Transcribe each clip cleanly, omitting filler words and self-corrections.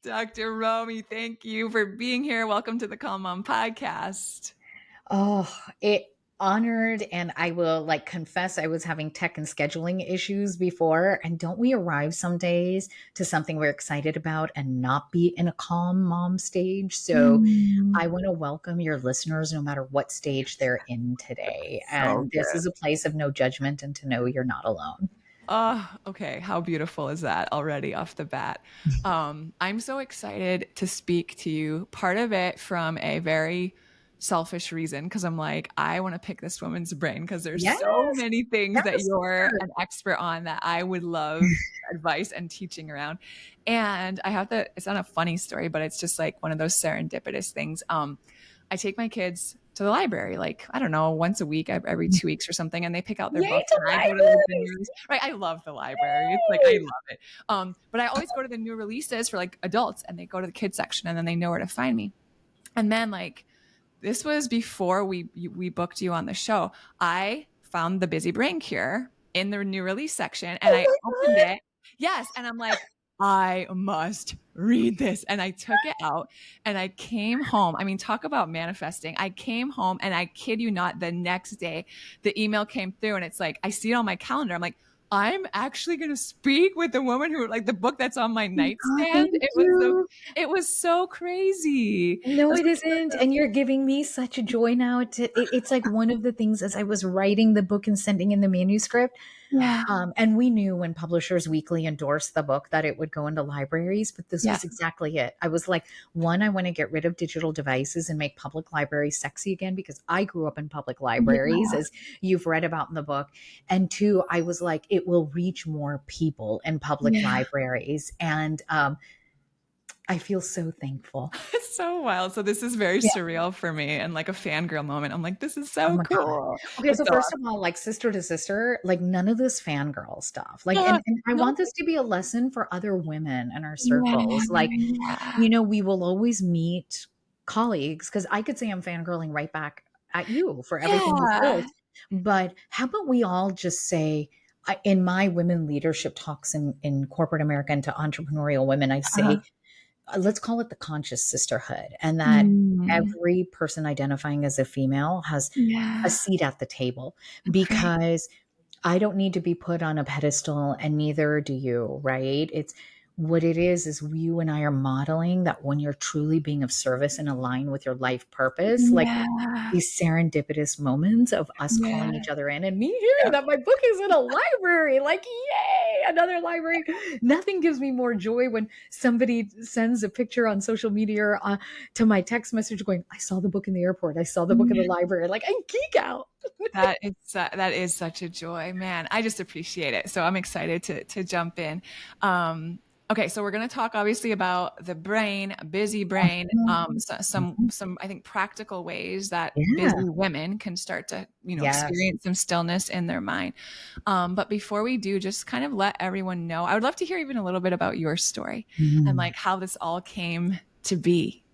Dr. Romie, thank you for being here. Welcome to the Calm Mom podcast. Oh, it honored. And I will confess I was having tech and scheduling issues before. And don't we arrive some days to something we're excited about and not be in a calm mom stage? So I want to welcome your listeners no matter what stage they're in today. So And this good. is a place of no judgment and to know you're not alone. Oh, okay. How beautiful is that already off the bat? I'm so excited to speak to you. Part of it from a very selfish reason, because I'm like, I want to pick this woman's brain because there's Yes, so many things that yes, you're sir. an expert on that I would love advice and teaching around. And I have to, it's not a funny story, but it's just like one of those serendipitous things. I take my kids to the library, like, I don't know, once a week, every 2 weeks or something, and they pick out their Yay books to and I go to like the libraries. new, right. I love the library. It's like, I Yay. love it. But I always go to the new releases for like adults and they go to the kids section and then they know where to find me. And then like, this was before we booked you on the show. I found the Busy Brain Cure in the new release section and Oh I my opened God. it. Yes. And I'm like, I must read this. And I took it out and I came home. I mean, talk about manifesting. I came home and I kid you not, the next day, the email came through and it's like, I see it on my calendar. I'm like, I'm actually going to speak with the woman who, like, the book that's on my Oh, nightstand. thank you. It was so crazy. I No, was it isn't. And you're giving me such a joy now. It's like one of the things as I was writing the book and sending in the manuscript. yeah, And we knew when Publishers Weekly endorsed the book that it would go into libraries, but this yeah, was exactly it. I was like, one, I want to get rid of digital devices and make public libraries sexy again because I grew up in public libraries, yeah, as you've read about in the book. And two, I was like, it will reach more people in public yeah. libraries. And I feel so thankful. It's so wild. So this is very Yeah. surreal for me and like a fangirl moment. I'm like, this is Oh so my God. cool. Okay, It's so so first of awesome. all, like sister to sister, like none of this fangirl stuff. Like, Yeah, and I no, want this to be a lesson for other women in our circles. Like, yeah, we will always meet colleagues because I could say I'm fangirling right back at you for everything you've yeah, built. But how about we all just say, in my women leadership talks in corporate America and to entrepreneurial women, I uh, say, let's call it the conscious sisterhood, and that mm, every person identifying as a female has a yeah. seat at the table Okay. because I don't need to be put on a pedestal and neither do you, right? It's what it is you and I are modeling that when you're truly being of service and aligned with your life purpose, like Yeah, these serendipitous moments of us calling yeah. each other in and me hearing that my book is in a library, like, yay, another library. Nothing gives me more joy when somebody sends a picture on social media or to my text message going, I saw the book in the airport. I saw the book in the library. Like I geek out. That is such a joy, man. I just appreciate it. So I'm excited to jump in. Okay, so we're going to talk obviously about the brain, busy brain, some I think practical ways that busy Yeah. women can start to Yes. experience some stillness in their mind. But before we do, just kind of let everyone know. I would love to hear even a little bit about your story and Mm. like how this all came to be.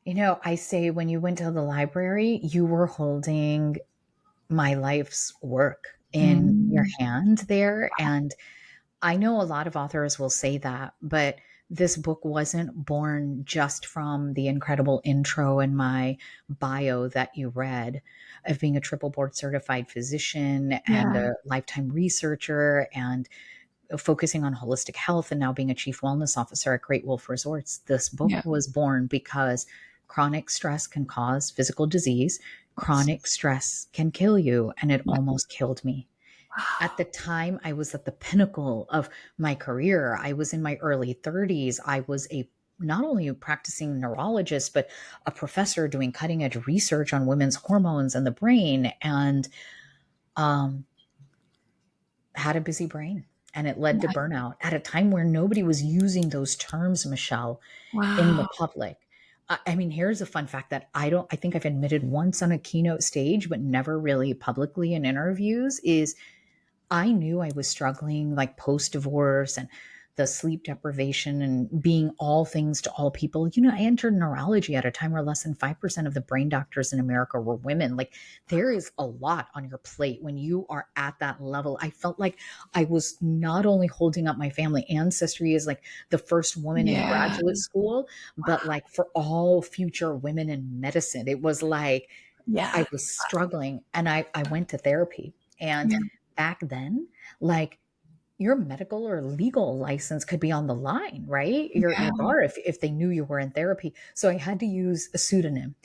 I say when you went to the library, you were holding my life's work in your Mm. hand there. And I know a lot of authors will say that, but this book wasn't born just from the incredible intro in my bio that you read of being a triple board certified physician and Yeah, a lifetime researcher and focusing on holistic health and now being a chief wellness officer at Great Wolf Resorts. This book yeah. was born because chronic stress can cause physical disease. Chronic stress can kill you, and it Yeah. almost killed me. At the Wow. time, I was at the pinnacle of my career. I was in my early 30s. I was a not only a practicing neurologist, but a professor doing cutting edge research on women's hormones and the brain, and um, had a busy brain. And it led to Yeah. burnout at a time where nobody was using those terms, Michelle, in Wow. the public. I mean, here's a fun fact that I think I've admitted once on a keynote stage, but never really publicly in interviews is I knew I was struggling like post divorce and the sleep deprivation and being all things to all people. You know, I entered neurology at a time where less than 5% of the brain doctors in America were women. Like, there is a lot on your plate when you are at that level. I felt like I was not only holding up my family ancestry as like the first woman in Yeah. graduate school, but like for all future women in medicine. It was like I Yeah. was struggling, and I went to therapy. And Yeah. back then, like, your medical or legal license could be on the line, right? Your Yeah. bar, if they knew you were in therapy. So I had to use a pseudonym.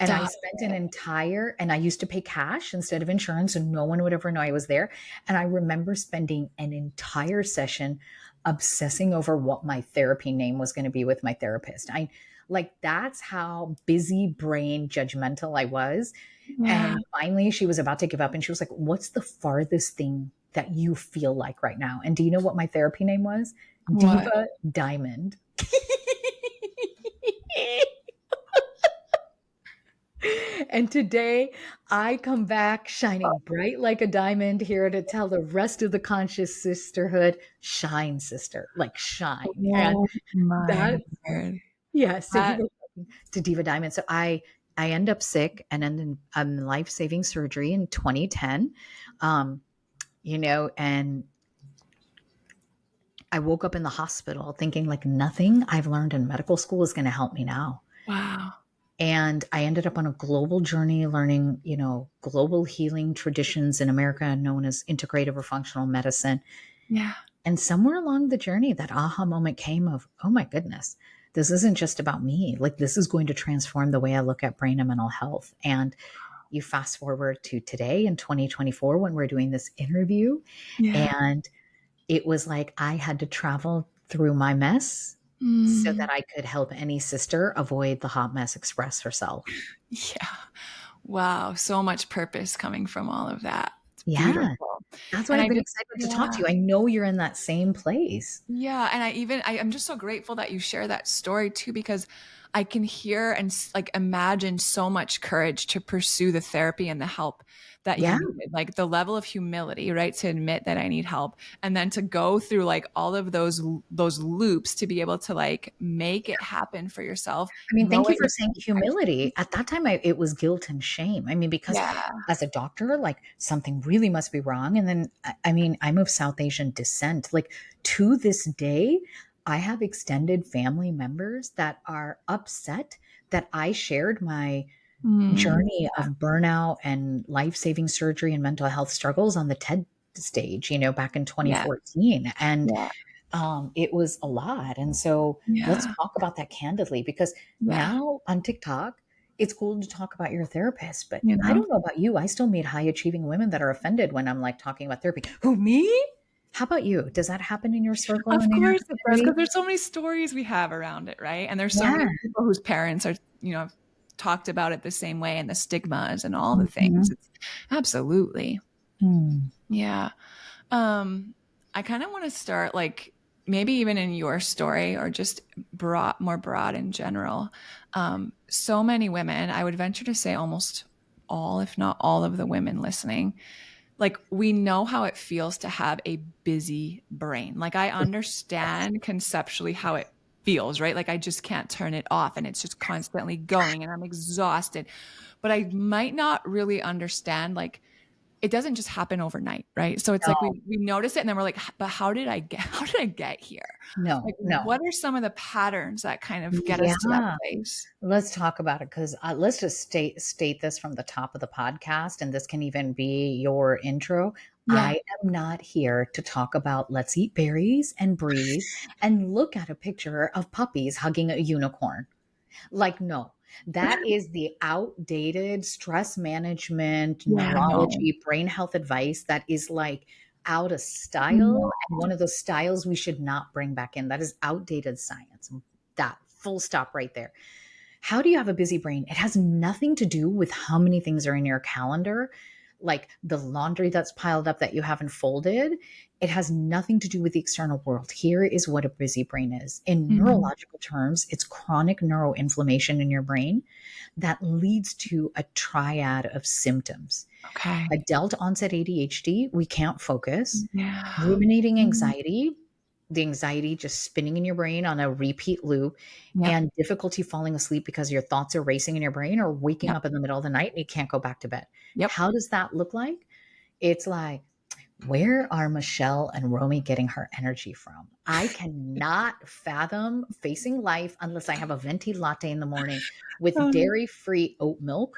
And I Stop spent an it. entire, and I used to pay cash instead of insurance, so no one would ever know I was there. And I remember spending an entire session obsessing over what my therapy name was going to be with my therapist. I like, that's how busy brain judgmental I was. Yeah. And finally, she was about to give up, and she was like, "What's the farthest thing that you feel like right now?" And do you know what my therapy name was? What? Diva Diamond. And today I come back shining bright like a diamond, here to tell the rest of the conscious sisterhood, shine, sister, like shine. And Oh my that, word. yeah. So you That were talking to Diva Diamond. So I end up sick and end in life saving surgery in 2010. Um, and I woke up in the hospital thinking like nothing I've learned in medical school is going to help me now. wow. And I ended up on a global journey learning, global healing traditions in America known as integrative or functional medicine. Yeah. And somewhere along the journey, that aha moment came of, oh my goodness, this isn't just about me. Like, this is going to transform the way I look at brain and mental health. And you fast forward to today in 2024 when we're doing this interview, Yeah. and it was like I had to travel through my mess so Mm. that I could help any sister avoid the hot mess express herself. Yeah. Wow. So much purpose coming from all of that. It's Yeah. beautiful. That's why And I've I been just, excited to talk to yeah. you. I know you're in that same place. Yeah, and I'm just so grateful that you share that story too, because I can hear and like imagine so much courage to pursue the therapy and the help that you Yeah. needed. Like the level of humility, right? To admit that I need help, and then to go through like all of those loops to be able to like make it happen for yourself, I mean, thank you knowing for saying humility. At that time, it was guilt and shame. I mean, because yeah. as a doctor, like, something really must be wrong. And then, I mean, I'm of South Asian descent. Like, to this day, I have extended family members that are upset that I shared my Mm, journey of burnout and life saving surgery and mental health struggles on the TED stage, back in yeah. 2014. And Yeah. it was a lot. And so let's Yeah. talk about that candidly, because Yeah. now on TikTok, it's cool to talk about your therapist. But You I know? don't know about you. I still meet high achieving women that are offended when I'm like talking about therapy. Who, me? How about you? Does that happen in your circle Of and in your course it does, community? because there's so many stories we have around it, right? And there's so Yeah. many people whose parents are, talked about it the same way, and the stigmas and all the things. Mhm. It's absolutely. Hmm. Yeah. Um, I kind of want to start like maybe even in your story or just more broad in general. So many women, I would venture to say almost all, if not all of the women listening, like we know how it feels to have a busy brain. Like I Yes. understand conceptually how it feels, right? Like I just can't turn it off and it's just constantly going and I'm exhausted. But I might not really understand like it doesn't just happen overnight, right? So it's like No, we notice it and then we're like, but how did I get here? no, Like no. what are some of the patterns that kind of get us to that Yeah. place? Let's talk about it, because let's just state this from the top of the podcast, and this can even be your intro. Yeah. I am not here to talk about let's eat berries and breathe and look at a picture of puppies hugging a unicorn. Like, no, that is the outdated stress management, Yeah, I know. neurology, brain health advice that is like out of No. style, and one of those styles we should not bring back in. That is outdated science. That full stop right there. How do you have a busy brain? It has nothing to do with how many things are in your calendar, like the laundry that's piled up that you haven't folded. It has nothing to do with the external world. Here is what a busy brain is. In Mhm. neurological terms, it's chronic neuroinflammation in your brain that leads to a triad of symptoms. Okay. Adult onset ADHD, we can't focus. Yeah. Ruminating Mhm. anxiety, the anxiety just spinning in your brain on a repeat loop, Yep. and difficulty falling asleep because your thoughts are racing in your brain, or waking Yep. up in the middle of the night and you can't go back to bed. Yep. How does that look like? It's like, where are Michelle and Romy getting her energy from? I cannot fathom facing life unless I have a venti latte in the morning with Oh, no. dairy free oat milk.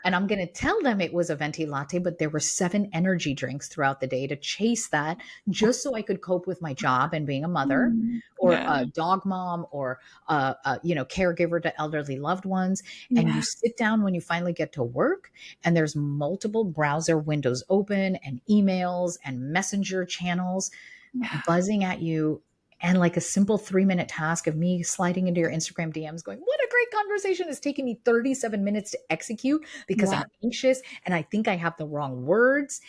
And I'm going to tell them it was a venti latte, but there were 7 energy drinks throughout the day to chase that, just so I could cope with my job and being a mother or Yeah. a dog mom or caregiver to elderly loved ones. And you Yeah. sit down when you finally get to work, and there's multiple browser windows open and emails and messenger channels Yeah. buzzing at you, and like a simple 3-minute task of me sliding into your Instagram DMs going, what a great conversation, is taking me 37 minutes to execute because Yeah. I'm anxious and I think I have the wrong words.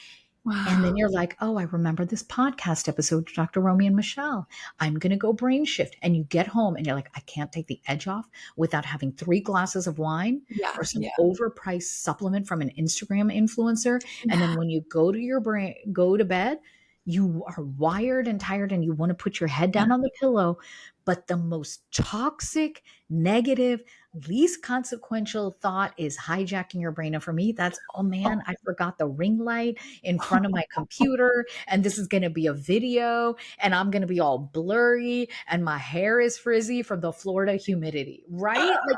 And then Wow. you're like, oh, I remember this podcast episode to Dr. Romie and Michelle. I'm going to go brain shift. And you get home and you're like, I can't take the edge off without having 3 glasses of wine Yeah. or some Yeah. overpriced supplement from an Instagram influencer. And then Yeah. when you go to your brain, go to bed, you are wired and tired and you want to put your head Yeah. down on the pillow. But the most toxic, negative, least consequential thought is hijacking your brain. And for me, that's, oh man, I forgot the ring light in front of my computer, and this is going to be a video, and I'm going to be all blurry, and my hair is frizzy from the Florida humidity, right? Like,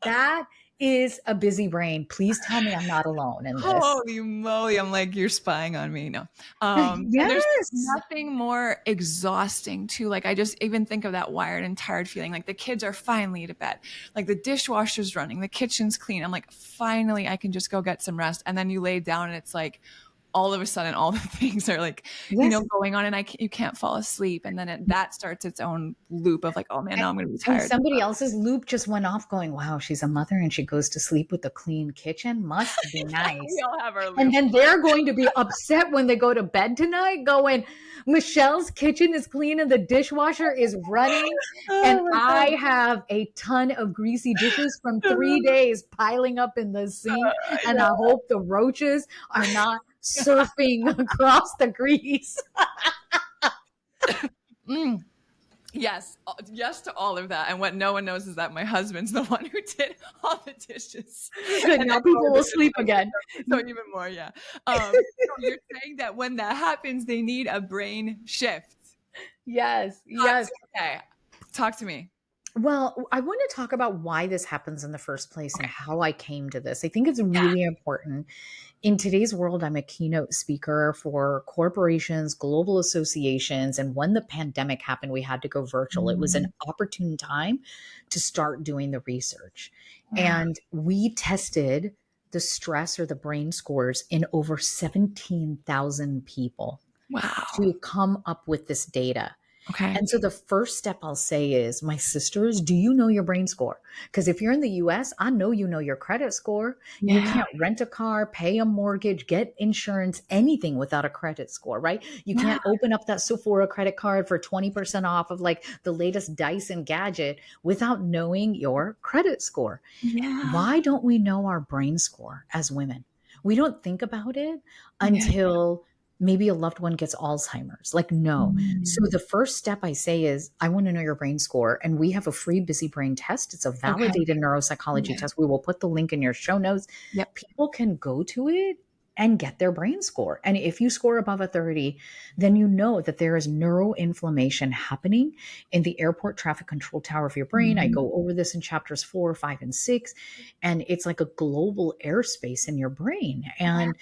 that is a busy brain. Please tell me I'm not alone in this. Holy moly. I'm like, you're spying on me. No. And there's Yes. nothing more exhausting too. Like I just even think of that wired and tired feeling. Like the kids are finally to bed. Like the dishwasher's running, the kitchen's clean. I'm like, finally I can just go get some rest. And then you lay down and it's like all of a sudden all the things are like, Yes. going on and you can't fall asleep. And then that starts its own loop of like, oh man, And now I'm going to be and tired. somebody else's loop just went off going, wow, she's a mother and she goes to sleep with a clean kitchen. Must be We nice. all have our And loop. then they're going to be upset when they go to bed tonight, going, Michelle's kitchen is clean and the dishwasher is running. And Oh my I God. have a ton of greasy dishes from 3 days piling up in the sink. And Yeah. I hope the roaches are not surfing across the grease. Mm. Yes, yes to all of that. And what no one knows is that my husband's the one who did all the dishes, Good. and Now then people all will the sleep again. dishes. So even more, yeah. So you're saying that when that happens, they need a brain shift. Yes. Talk Yes. to, okay, talk to me. Well, I want to talk about why this happens in the first place and Okay. how I came to this. I think it's Yeah. really important. In today's world, I'm a keynote speaker for corporations, global associations. And when the pandemic happened, we had to go virtual. It was an Mm, opportune time to start doing the research. yeah. And we tested the stress or the brain scores in over 17,000 people Wow. to come up with this data. Okay. And so the first step I'll say is, my sisters, do you know your brain score? Because if you're in the US, I know you know your credit score. You Yeah. can't rent a car, pay a mortgage, get insurance, anything without a credit score, right? You Yeah. can't open up that Sephora credit card for 20% off of like the latest Dyson gadget without knowing your credit score. Yeah. Why don't we know our brain score as women? We don't think about it Yeah. until maybe a loved one gets Alzheimer's. Like, no. So Mm, the first step I say is, I want to know your brain score. And we have a free busy brain test. It's a okay. validated neuropsychology Yeah. test. We will put the link in your show notes. Yep. People can go to it and get their brain score. And if you score above a 30, then you know that there is neuroinflammation happening in the airport traffic control tower of your brain. I Mhm. go over this in chapters 4, 5, and 6. And it's like a global airspace in your brain. Yeah. And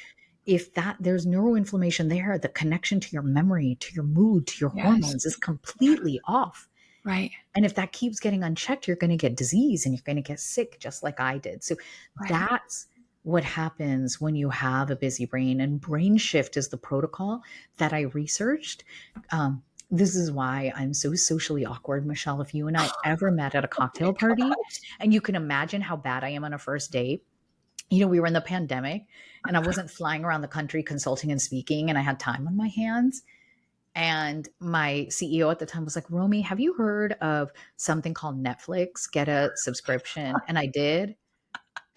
if that there's neuroinflammation there, the connection to your memory, to your mood, to your Yes. hormones is completely off. Right. And if that keeps getting unchecked, you're going to get disease and you're going to get sick, just like I did. So Right. that's what happens when you have a busy brain. And brain shift is the protocol that I researched. This is why I'm so socially awkward, Michelle. If you and I ever met at a Oh my cocktail party, gosh. and you can imagine how bad I am on a first date. We were in the pandemic and I wasn't flying around the country consulting and speaking, and I had time on my hands. And my CEO at the time was like, Romy, have you heard of something called Netflix? Get a subscription. And I did.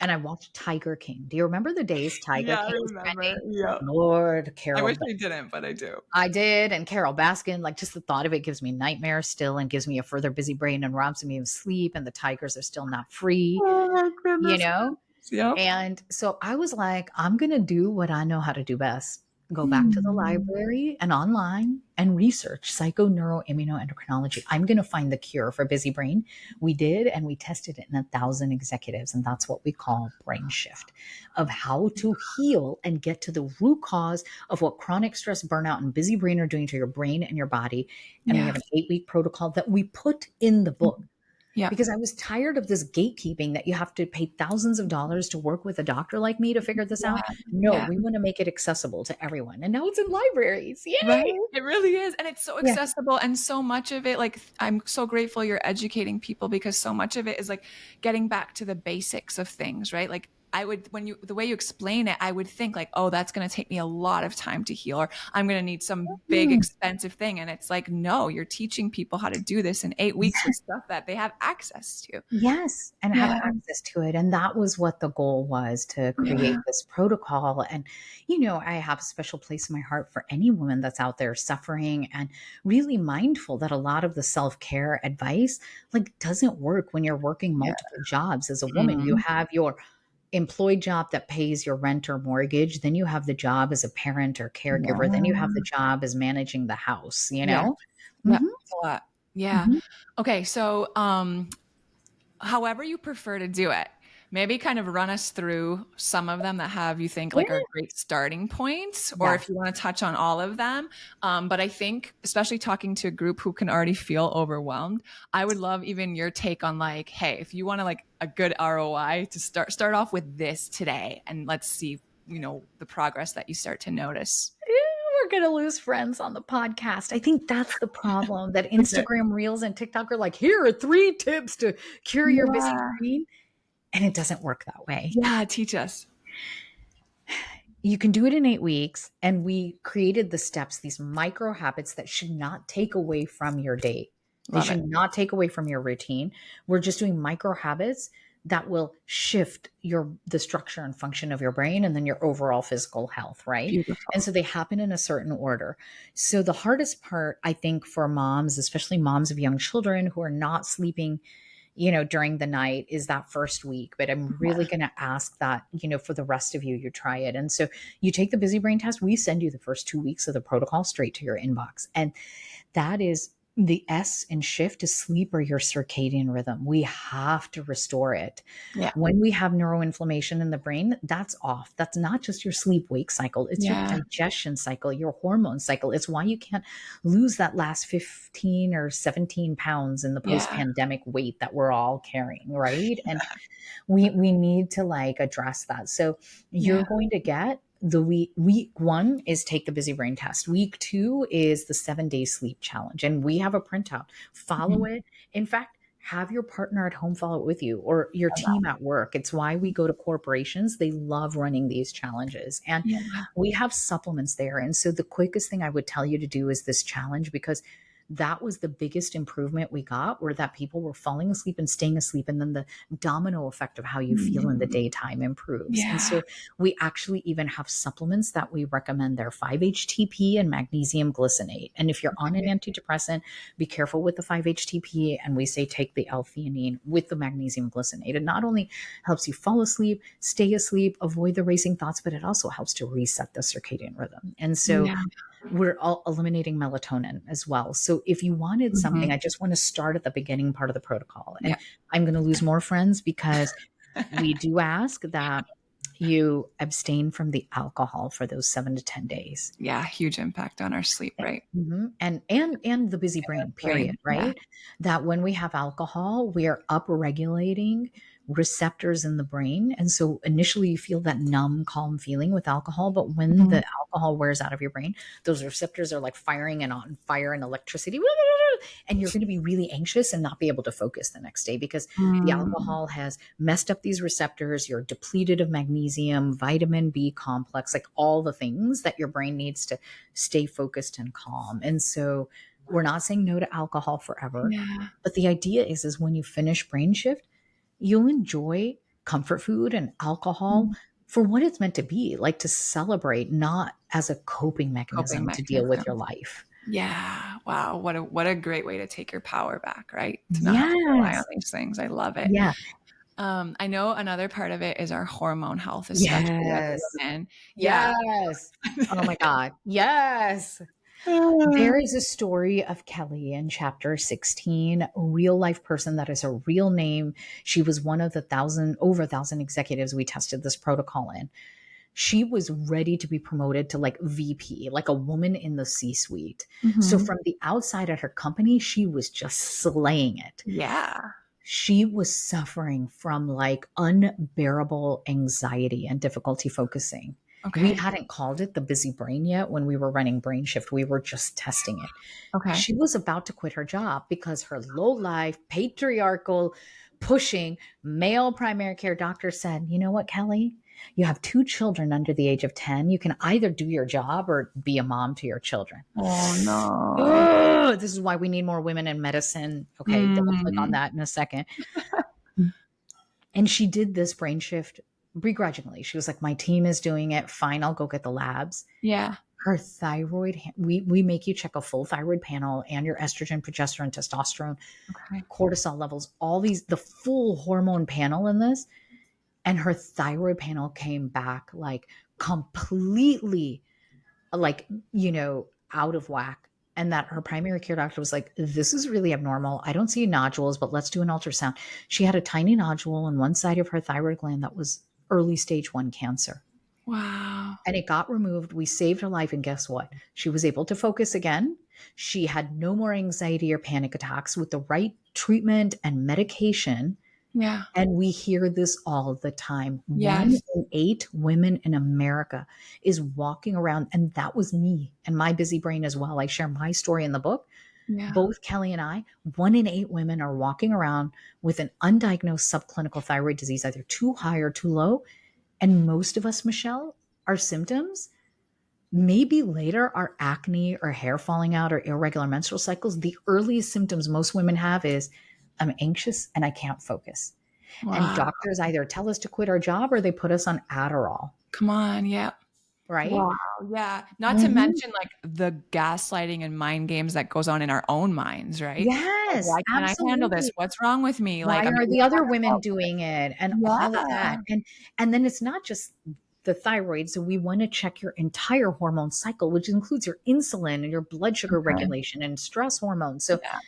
and I watched Tiger King. Do you remember the days Tiger Yeah, I King was remember. trending? Yeah. Lord, I Carol wish I didn't, but I do. I did, and Carol Baskin, like, just the thought of it gives me nightmares still and gives me a further busy brain and robs me of sleep, and the tigers are still not free, Oh my you goodness know? gracious. Yep. And so I was like, I'm going to do what I know how to do best. Go back to the Mm. library and online and research psychoneuroimmunoendocrinology. I'm going to find the cure for busy brain. We did, and we tested it in 1,000 executives. And that's what we call brain shift, of how to heal and get to the root cause of what chronic stress, burnout, and busy brain are doing to your brain and your body. And we Yeah. have an 8-week protocol that we put in the book, Mhm. Yep. because I was tired of this gatekeeping that you have to pay thousands of dollars to work with a doctor like me to figure this out. Yeah. No, Yeah. we want to make it accessible to everyone. And now it's in libraries. Right? Yay! It really is, and it's so Yeah. accessible, and so much of it, like, I'm so grateful you're educating people because so much of it is, like, getting back to the basics of things, right? Like, I would when you the way you explain it, I would think like, "Oh, that's gonna take me a lot of time to heal," or, "I'm gonna need some big Mm. expensive thing," and it's like, "No, you're teaching people how to do this in 8 weeks with stuff that they have access to." Yes, and have Yeah. access to it. And that was what the goal was, to Yeah. create this protocol. And, I have a special place in my heart for any woman that's out there suffering, and really mindful that a lot of the self care advice, like, doesn't work when you're working Yeah. multiple jobs as a woman. You Mhm. have your employed job that pays your rent or mortgage, then you have the job as a parent or caregiver, then you have the Yeah. job as managing the house, you Yeah. know? Yep. Mhm, It's a lot. Yeah. mhm. Okay, so, however you prefer to do it, maybe kind of run us through some of them that have you think Yeah. like are great starting points, or if Yes. you want to touch on all of them. But I think, especially talking to a group who can already feel overwhelmed, I would love even your take on like, hey, if you want to like a good ROI to start off with this today, and let's see, the progress that you start to notice. We're going to lose friends on the podcast. I think that's the problem, that Okay. Instagram Reels and TikTok are like, here are 3 tips to cure your busy Yeah. brain. And it doesn't work that way. Yeah. Teach us. You can do it in 8 weeks. And we created the steps, these micro habits that should not take away from your day. They Love it. should not take away from your routine. We're just doing micro habits that will shift the structure and function of your brain, and then your overall physical health, right? And Beautiful. so they happen in a certain order. So the hardest part, I think, for moms, especially moms of young children who are not sleeping, during the night, is that first week. But I'm really going to ask that, for the rest of you, you try it. And so you take the busy brain test. We send you the first 2 weeks of the protocol straight to your inbox. And that is the S in shift, is sleep, or your circadian rhythm. We have to restore it. Yeah. When we have neuroinflammation in the brain, that's off. That's not just your sleep wake cycle, it's your Yeah. digestion cycle, your hormone cycle. It's why you can't lose that last 15 or 17 pounds in the post Yeah. pandemic weight that we're all carrying, right? And we need to, like, address that. So you're Yeah. going to get the week 1 is take the busy brain test. Week 2 is the 7-day sleep challenge. And we have a printout. Follow Mhm. it. In fact, have your partner at home follow it with you, or your Love that. team at work. It's why we go to corporations. They love running these challenges. And Yeah. we have supplements there. And so the quickest thing I would tell you to do is this challenge, because that was the biggest improvement we got, were that people were falling asleep and staying asleep, and then the domino effect of how you feel in the Mhm. daytime improves. And Yeah. so we actually even have supplements that we recommend. They're 5-HTP and magnesium glycinate. And if you're on an Okay. antidepressant, be careful with the 5-HTP, and we say take the L-theanine with the magnesium glycinate. It not only helps you fall asleep, stay asleep, avoid the racing thoughts, but it also helps to reset the circadian rhythm. And so Yeah. we're all eliminating melatonin as well. So if you wanted something, Mhm. I just want to start at the beginning part of the protocol. And Yeah. I'm going to lose more friends, because we do ask that you abstain from the alcohol for those 7 to 10 days. Yeah, huge impact on our sleep, right? Mhm. And the busy brain, period, Brain. Yeah. right? That when we have alcohol, we are upregulating receptors in the brain. And so initially you feel that numb, calm feeling with alcohol, but when Mhm. the alcohol wears out of your brain, those receptors are like firing and on fire and electricity. And you're going to be really anxious and not be able to focus the next day, because the Mm. alcohol has messed up these receptors. You're depleted of magnesium, vitamin B complex, like all the things that your brain needs to stay focused and calm. And so we're not saying no to alcohol forever, Yeah. but the idea is when you finish brain shift, you'll enjoy comfort food and alcohol Mhm. for what it's meant to be, like to celebrate, not as a coping Coping mechanism to deal with your mechanism. life. Yeah. Wow. What a great way to take your power back, right? To not have to rely on Yes. these things. I love it. Yeah. I know another part of it is our hormone health, especially as Yes. women. Yeah. Yes. Oh my God. Yes. Uh, There is a story of Kelly in chapter 16, real life person that is a real name. She was one of the over a thousand executives we tested this protocol in. She was ready to be promoted to like VP, like a woman in the C suite. So mhm. from the outside at her company, she was just slaying it. Yeah. She was suffering from like unbearable anxiety and difficulty focusing. We Okay. hadn't called it the busy brain yet when we were running brain shift. We were just testing it. Okay. She was about to quit her job because her low life, patriarchal, pushing male primary care doctor said, "You know what, Kelly? You have two children under the age of 10. You can either do your job or be a mom to your children." Oh, no. Oh, this is why we need more women in medicine. Okay, double click on Mm. that in a second. And she did this brain shift begrudgingly. She was like, "My team is doing it. Fine, I'll go get the labs." Yeah. Her thyroid, we make you check a full thyroid panel and your estrogen, progesterone, testosterone, Okay. cortisol levels, all these, the full hormone panel in this. And her thyroid panel came back like completely, like, out of whack. And that her primary care doctor was like, "This is really abnormal. I don't see nodules, but let's do an ultrasound." She had a tiny nodule on one side of her thyroid gland that was early stage 1 cancer. Wow. And it got removed. We saved her life. And guess what? She was able to focus again. She had no more anxiety or panic attacks with the right treatment and medication. Yeah. And we hear this all the time. One Yes. in 8 women in America is walking around, and that was me and my busy brain as well. I share my story in the book. Yeah. Both Kelly and I, 1 in 8 women are walking around with an undiagnosed subclinical thyroid disease, either too high or too low. And most of us, Michelle, our symptoms maybe later are acne or hair falling out or irregular menstrual cycles. The earliest symptoms most women have is, "I'm anxious and I can't focus." And Wow. doctors either tell us to quit our job or they put us on Adderall, Come on. Yeah. right? Wow. Yeah. Not to Mhm. mention like the gaslighting and mind games that goes on in our own minds, right? Like, Yes, why can't I handle this? absolutely. What's wrong with me? Like, Why I'm are doing the other women wonderful. doing it? And all of Yeah. that. And then it's not just the thyroid. So we want to check your entire hormone cycle, which includes your insulin and your blood sugar Okay. regulation and stress hormones. So Yeah.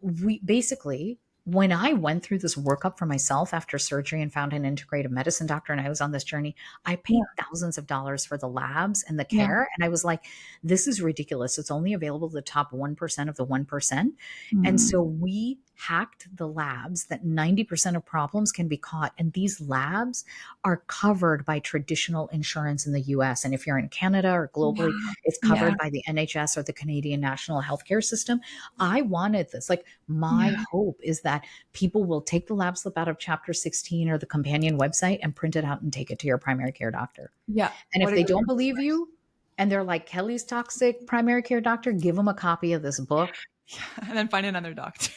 we basically, when I went through this workup for myself after surgery and found an integrative medicine doctor and I was on this journey, I Yeah. paid thousands of dollars for the labs and the Yeah. care. And I was like, this is ridiculous. It's only available to the top 1% of the 1%. And Mm. so we hacked the labs that 90% of problems can be caught. And these labs are covered by traditional insurance in the US. And if you're in Canada or globally, Wow. it's Yeah. covered by the NHS or the Canadian National Healthcare System. I wanted this. Like, my Yeah. hope is that people will take the lab slip out of chapter 16 or the companion website and print it out and take it to your primary care doctor. Yeah. And if What a they great don't believe resource. you and they're like, "Kelly's toxic primary care doctor," give them a copy of this book. Yeah. And then find another doctor.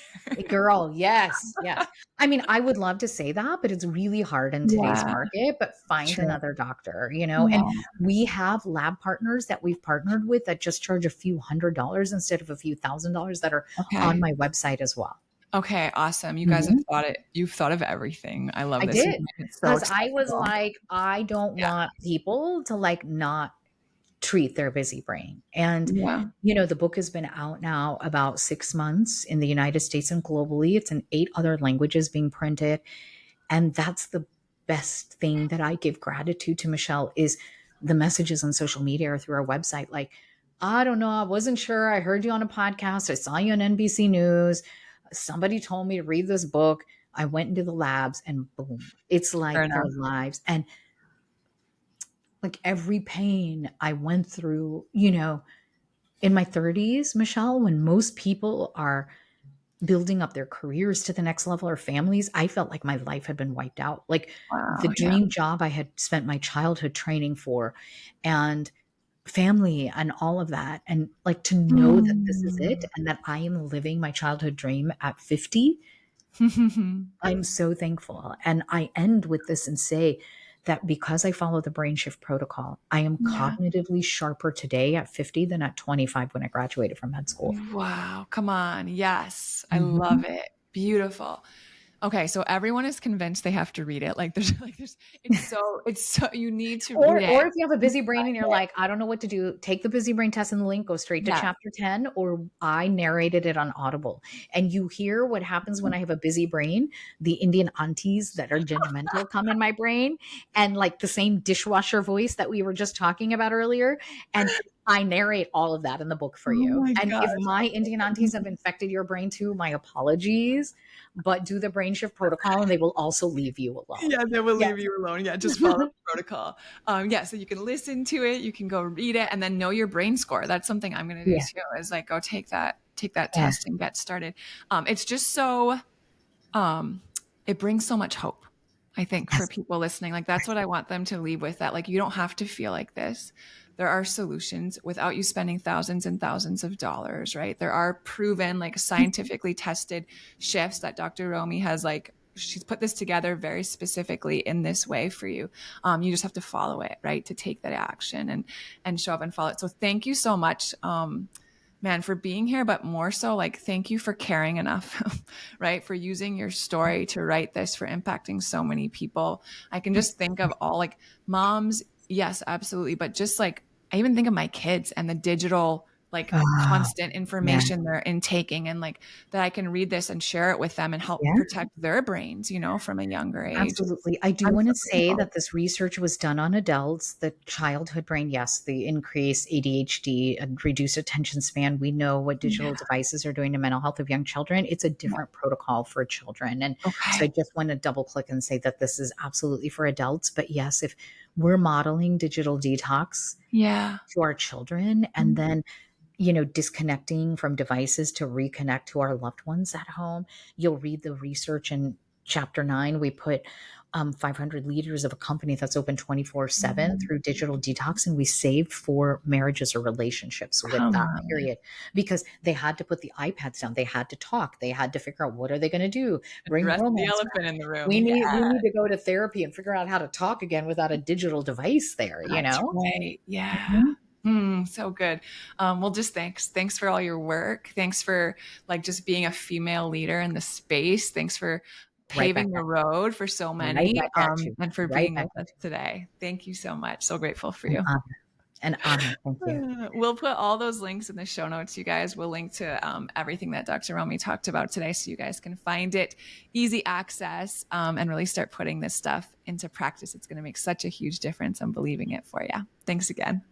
Girl, yes, yes. I mean, I would love to say that, but it's really hard in today's Yeah. market, but find True. another doctor, and Yeah. we have lab partners that we've partnered with that just charge a few $100s instead of a few $1,000 that are on Okay. my website as well. Okay, awesome. You guys have Mhm. thought it you've thought of everything. I love I this. You've did, made it so because I was accessible. like, I don't Yeah. want people to, like, not treat their busy brain. And, Yeah. the book has been out now about 6 months in the United States and globally. It's in 8 other languages being printed. And that's the best thing that I give gratitude to, Michelle, is the messages on social media or through our website. Like, "I don't know, I wasn't sure. I heard you on a podcast. I saw you on NBC News. Somebody told me to read this book. I went into the labs and boom, it's Fair like their enough. lives." And like every pain I went through, in my 30s, Michelle, when most people are building up their careers to the next level or families, I felt like my life had been wiped out. Like the Wow, yeah. dream job I had spent my childhood training for and family and all of that. And like to know that this is it Mm. and that I am living my childhood dream at 50, I'm so thankful. And I end with this and say that because I follow the brain shift protocol, I am Yeah. cognitively sharper today at 50 than at 25 when I graduated from med school. Wow. Come on. Yes. I love Mhm. it. Beautiful. Okay, so everyone is convinced they have to read it. Like there's it's so you need to read it. Or if you have a You busy brain and find you're it. like, I don't know what to do, take the busy brain test in the link, go straight to Yes. chapter 10, or I narrated it on Audible. And you hear what happens when I have a busy brain. The Indian aunties that are judgmental come in my brain, and like the same dishwasher voice that we were just talking about earlier. And I narrate all of that in the book for Oh you. my And gosh. if my Indian aunties have infected your brain too, my apologies, but do the brain shift protocol and they will also leave you alone. Yeah, they will Yes. leave you alone. Yeah, just follow the protocol. Yeah, so you can listen to it, you can go read it, and then know your brain score. That's something I'm gonna do Yeah. too, is like go take that Yeah. test and get started. It's just so um, it brings so much hope, I think, for Yes. people listening. Like that's what I want them to leave with, that like you don't have to feel like this. There are solutions without you spending thousands and thousands of dollars, right? There are proven, like scientifically tested shifts that Dr. Romy has, like she's put this together very specifically in this way for you. You just have to follow it, right? To take that action and show up and follow it. So thank you so much. Man, for being here, but more so like thank you for caring enough, right? For using your story to write this, for impacting so many people. I can just think of all like moms, yes, absolutely. But just like I even think of my kids and the digital, like Oh, constant yeah. information they're intaking, and like that I can read this and share it with them and help Yeah. protect their brains, from a younger age. Absolutely. I do I'm want so to say grateful. that this research was done on adults. The childhood brain, yes, the increased ADHD and reduced attention span. We know what digital Yeah. devices are doing to mental health of young children. It's a Yeah. different protocol for children. And so I Okay. just want to double click and say that this is absolutely for adults. But yes, if we're modeling digital detox Yeah. to our children and then disconnecting from devices to reconnect to our loved ones at home. You'll read the research in chapter 9. We put 500 leaders of a company that's open 24/7 Mm, through digital detox, and we saved 4 marriages or relationships with come that on. period because they had to put the iPads down. They had to talk. They had to figure out what are they going to do? Bring Address the romance elephant back. in the room. We need to go to therapy and figure out how to talk again without a digital device there, you That's know? right. Yeah. Mhm. So good. Well, just thanks. Thanks for all your work. Thanks for like just being a female leader in the space. Thanks for Right back paving the at road for so right many, back at you. and for Right being back with at us you. today. Thank you so much. So grateful for An you. honor. An honor. Thank you. We'll put all those links in the show notes, you guys. We'll link to everything that Dr. Romy talked about today so you guys can find it, easy access, and really start putting this stuff into practice. It's going to make such a huge difference. I'm believing it for you. Thanks again.